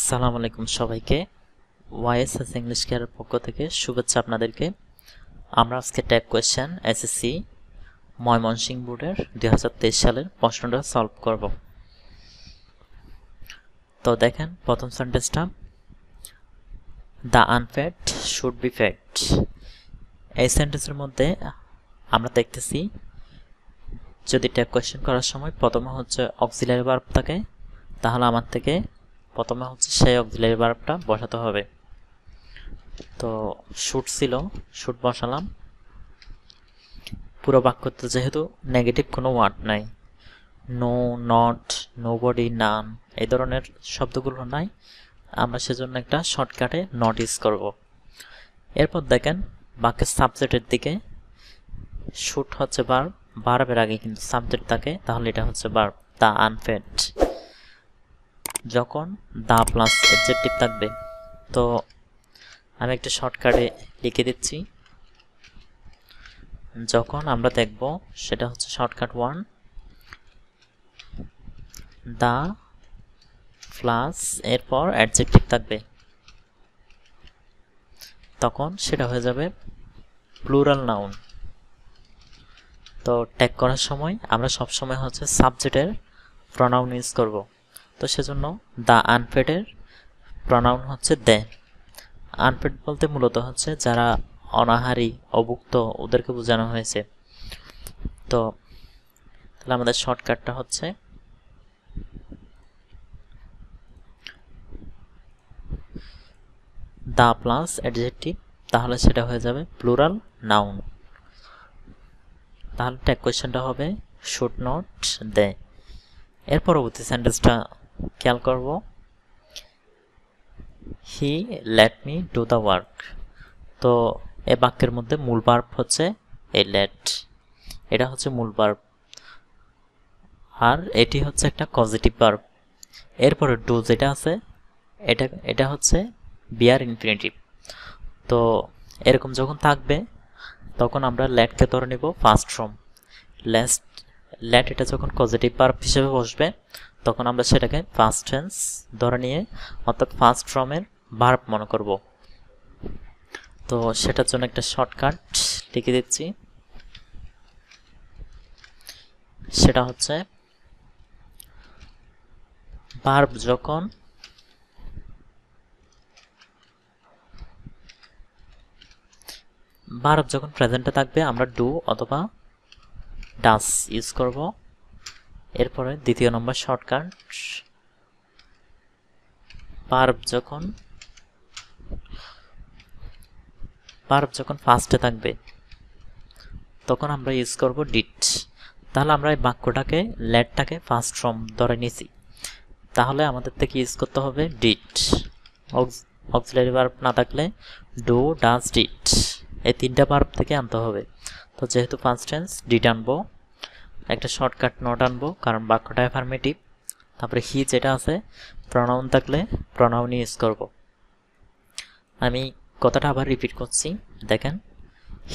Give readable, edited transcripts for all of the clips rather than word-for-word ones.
আসসালামু আলাইকুম সবাইকে। ওয়াইএসএস ইংলিশ কেয়ারের পক্ষ থেকে শুভেচ্ছা আপনাদেরকে। আমরা আজকে ট্যাগ কোয়েশ্চেন এসএসসি ময়মনসিংহ বোর্ডের 2023 সালের প্রশ্নটা সলভ করব। তো দেখেন প্রথম সেন্টেন্সটা, the unfed should be fed. এই সেন্টেন্সের মধ্যে আমরা দেখতেছি যদি ট্যাগ কোয়েশ্চেন করার সময় প্রথমে হচ্ছে অক্সিলারি ভার্ব থাকে, তাহলে আমার থেকে প্রথমে হচ্ছে সেই অক্সিলারি ভার্বটা বসাতে হবে। তো শুড ছিল, শুড বসালাম। পুরো বাক্যতে যেহেতু নেগেটিভ কোনো ওয়ার্ড নাই, নো, নট, নোবডি, নান এই ধরনের শব্দগুলো নাই, আমরা সেজন্য একটা শর্টকাটে নট ইউজ করব। এরপর দেখেন বাক্যের সাবজেক্টের দিকে শুড হচ্ছে ভার্ব, ভার্বের আগে কিন্তু সাবজেক্ট থাকে, তাহলে এটা হচ্ছে ভার্ব। দ্য আনফেড যখন দ্য প্লাস অ্যাডজেক্টিভ থাকবে, তো আমি একটা শর্টকাটে লিখে দিচ্ছি। যখন আমরা দেখব সেটা হচ্ছে শর্টকাট 1, দ্য প্লাস এরপর অ্যাডজেক্টিভ থাকবে, তখন সেটা হয়ে যাবে প্লুরাল নাউন। তো ট্যাগ করার সময় আমরা সবসময় হচ্ছে সাবজেক্টের প্রনাউন ইউজ করব। তো সেজন্য দ্য আনফেডের প্রনাউন হচ্ছে দে। আনফেড বলতে মূলত হচ্ছে যারা অনাহারী, অভুক্ত, ওদেরকে বোঝানো হয়েছে। তো তাহলে আমাদের শর্টকাটটা হচ্ছে দা প্লাস অ্যাডজেক্টিভ, তাহলে সেটা হয়ে যাবে প্লুরাল নাউন। তাহলে ট্যাগ কোয়েশ্চেনটা হবে শুড নট দে। এর পরবর্তী সেন্টেন্সটা খেয়াল করব, he let me do the work. তো এই বাক্যের মধ্যে মূল ভার্ব হচ্ছে এই লেট, এটা হচ্ছে মূল ভার্ব, আর এটি হচ্ছে একটা পজিটিভ ভার্ব। এরপরে ডু যেটা আছে এটা হচ্ছে বিয়ার ইনফিনিটিভ। তো এরকম যখন থাকবে তখন আমরা লেটকে ধরে নিব ফার্স্ট ফর্ম। লেট এটা যখন পজিটিভ ভার্ব হিসেবে বসবে তখন আমরা সেটাকে ফার্স্ট টেন্স ধরে নিয়ে অর্থাৎ ফার্স্ট ফর্মের ভার্ব মনে করব। তো সেটার জন্য একটা শর্টকাট লিখে দিচ্ছি, সেটা হচ্ছে ভার্ব যখন প্রেজেন্টে থাকবে আমরা ডু অথবা ডাস ইউজ করব। এরপরে দ্বিতীয় নম্বর শর্টকাট, ভার্ব যখন ফার্স্টে থাকবে তখন আমরা ইউজ করব ডিড। তাহলে আমরা এই বাক্যটাকে লেটটাকে ফার্স্ট ফর্ম ধরে নিছি, তাহলে আমাদের থেকে ইউজ করতে হবে ডিড। অক্সিলারি ভার্ব না থাকলে ডু, ডাজ, ডিড এই তিনটা ভার্ব থেকে আনতে হবে। তো যেহেতু ফার্স্ট টেন্স ডিড আনবো, একটা শর্টকাট নট আনবো কারণ বাক্যটা অ্যাফার্মেটিভ। তারপরে হি যেটা আছে প্রনাউন থাকলে প্রনাউন ইউজ করব। আমি কথাটা আবার রিপিট করছি, দেখেন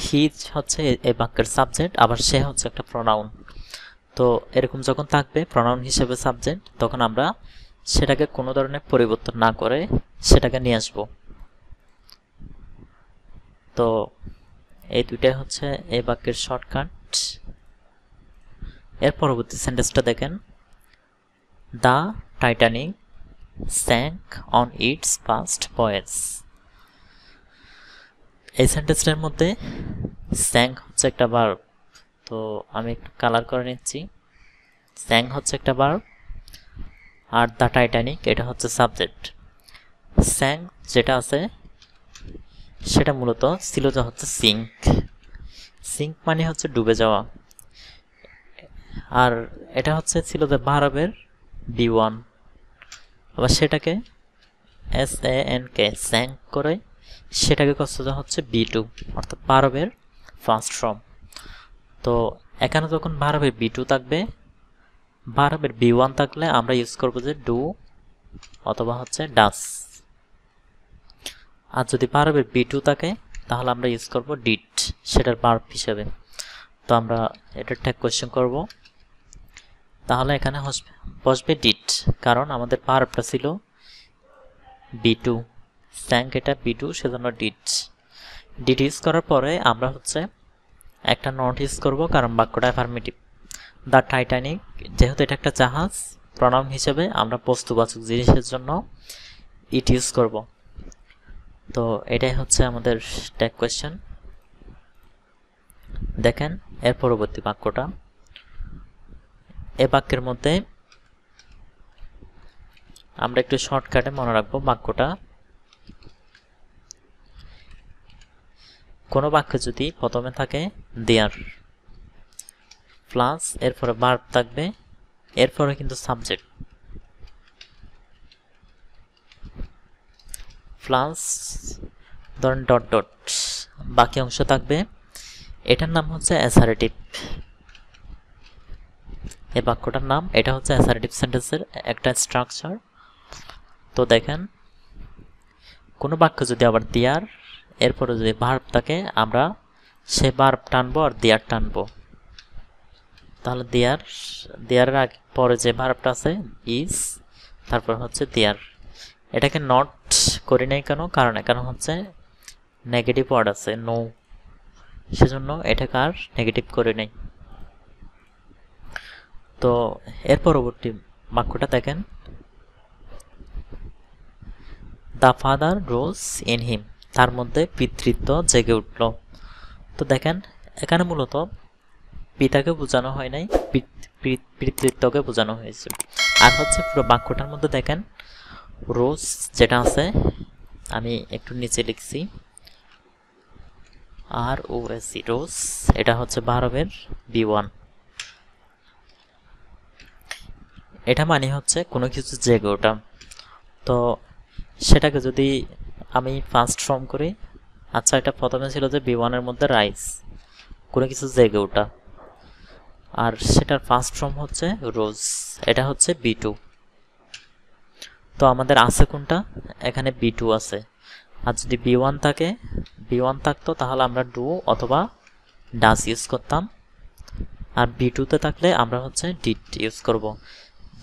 হি হচ্ছে এই বাক্যের সাবজেক্ট, আবার সে হচ্ছে একটা প্রনাউন। তো এরকম যখন থাকবে প্রনাউন হিসেবে সাবজেক্ট, তখন আমরা সেটাকে কোনো ধরনের পরিবর্তন না করে সেটাকে নিয়ে আসব। তো এই দুইটাই হচ্ছে এই বাক্যের শর্টকাট। এর পরবর্তী সেন্টেন্সটা দেখেন, the Titanic sank on its first voice. এই সেন্টেন্সটার মধ্যে স্যাঙ্ক হচ্ছে একটা ভার্ব। তো আমি একটু কালার করে নিচ্ছি। স্যাঙ্ক হচ্ছে একটা ভার্ব আর দ্য টাইটানিক এটা হচ্ছে সাবজেক্ট। স্যাঙ্ক যেটা আছে সেটা মূলত ছিল যে হচ্ছে সিঙ্ক। সিঙ্ক মানে হচ্ছে ডুবে যাওয়া, আর এটা হচ্ছে ছিল যে ভার্বের B1, আবার সেটাকে SANK স্যাঙ্ক করে সেটাকে করছে হচ্ছে B2 অর্থাৎ ভার্বের ফার্স্ট ফর্ম। তো এখানে যখন ভার্বের B2 থাকবে, ভার্বের B1 থাকলে আমরা ইউজ করব যে ডু অথবা হচ্ছে ডাস, আর যদি ভার্বের B2 থাকে তাহলে আমরা ইউজ করব ডিড সেটার ভার্ব হিসেবে। তো আমরা এটা ট্যাগ কোয়েশ্চেন করব, তাহলে এখানে বসবে ডিড, কারণ আমাদের ভার্বটা ছিল B2 sank এটা B2 সেজন্য ডিড ইউজ করার পরে আমরা হচ্ছে একটা নট ইউজ করব কারণ বাক্যটা অ্যাফার্মেটিভ। দ্য টাইটানিক যেহেতু এটা একটা জাহাজ, প্রনাউন হিসেবে আমরা বস্তুবাচক জিনিসের জন্য ইট ইউজ করব। তো এটাই হচ্ছে আমাদের ট্যাগ কোয়েশ্চেন। দেখেন এর পরবর্তী বাক্যটা, এই বাক্যের মধ্যে আমরা একটু শর্টকাটে মনে রাখবো বাক্যটা। কোনো বাক্যে যদি প্রথমে থাকে দেয়ার প্লাস এরপরে ভার্ব থাকবে, এরপরে কিন্তু সাবজেক্ট প্লাস ধরেন ডট ডট বাকি অংশ থাকবে, এটার নাম হচ্ছে অ্যাসারেটিভ। এই বাক্যটার নাম এটা হচ্ছে অ্যাসারেটিভ সেন্টেন্সের একটা স্ট্রাকচার। তো দেখেন কোনো বাক্য যদি আবার দেয়ার এরপরে যদি ভার্ব থাকে আমরা সে ভার্ব টানবো আর দেয়ার টানবো। তাহলে দেয়ারের আগে পরে যে ভার্বটা আছে ইজ, তারপর হচ্ছে দেয়ার। এটাকে নট করি নাই কেন, কারণ এখানে হচ্ছে নেগেটিভ ওয়ার্ড আছে নো, সেজন্য এটাকে আর নেগেটিভ করে নেই। তো এর পরবর্তী বাক্যটা দেখেন, the father rose in him, তার মধ্যে পিতৃত্ব জেগে উঠল। তো দেখেন এখানে মূলত পিতাকে বোঝানো হয় নাই, পিতৃত্বকে বোঝানো হয়েছে। আর হচ্ছে পুরো বাক্যটার মধ্যে দেখেন রোজ যেটা আছে, আমি একটু নিচে লিখছি ROS রোজ, এটা হচ্ছে ভার্বের B1। এটা মানে হচ্ছে কোনো কিছু জেগে ওঠা। তো সেটাকে যদি আমি ফার্স্ট ফর্ম করি, আচ্ছা এটা প্রথমে ছিল যে B1 এর মধ্যে রাইস, কোনো কিছু জেগে ওঠা, আর সেটার ফার্স্ট ফর্ম হচ্ছে রোজ, এটা হচ্ছে B2। তো আমাদের আছে কোনটা, এখানে B2 আছে। আর যদি B1 থাকে, B1 থাকতো তাহলে আমরা ডু অথবা ডাস ইউজ করতাম, আর B2 তে থাকলে আমরা হচ্ছে ডিড ইউজ করব।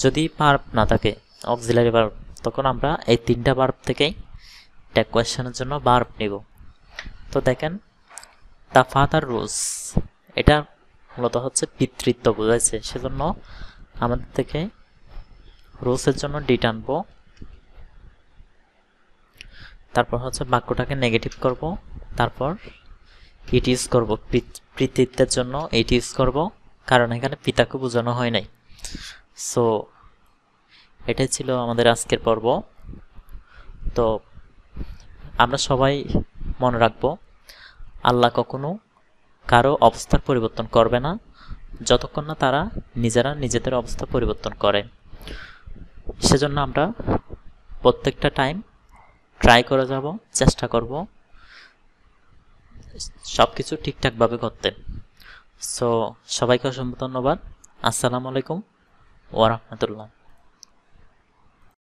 যদি ভার্ব না থাকে অক্সিলারি ভার্ব, তখন আমরা এই তিনটা ভার্ব থেকেই ট্যাগ কোয়েশ্চেনের জন্য ভার্ব নিব। তো দেখেন দ্য ফাদার রোজ, এটা মূলত হচ্ছে পিতৃত্ব বোঝাইছে, সেজন্য আমাদের থেকে রোজের জন্য ডিড আনবো। তারপর হচ্ছে বাক্যটাকে নেগেটিভ করব, তারপর ইট ইউজ করব, পিতৃত্বের জন্য ইট ইউজ করব, কারণ এখানে পিতাকে বোঝানো হয় নাই। সো এটাই ছিল আমাদের আজকের পর্ব। তো আমরা সবাই মনে রাখবো আল্লাহ কখনো কারো অবস্থার পরিবর্তন করবে না যতক্ষণ না তারা নিজেরা নিজেদের অবস্থা পরিবর্তন করে। সেজন্য আমরা প্রত্যেকটা টাইম ট্রাই করে যাব, চেষ্টা করব সব কিছু ঠিকঠাকভাবে করতে। সো সবাইকে অসংখ্য ধন্যবাদ। আসসালামু আলাইকুম ওয়া রাহমাতুল্লাহ।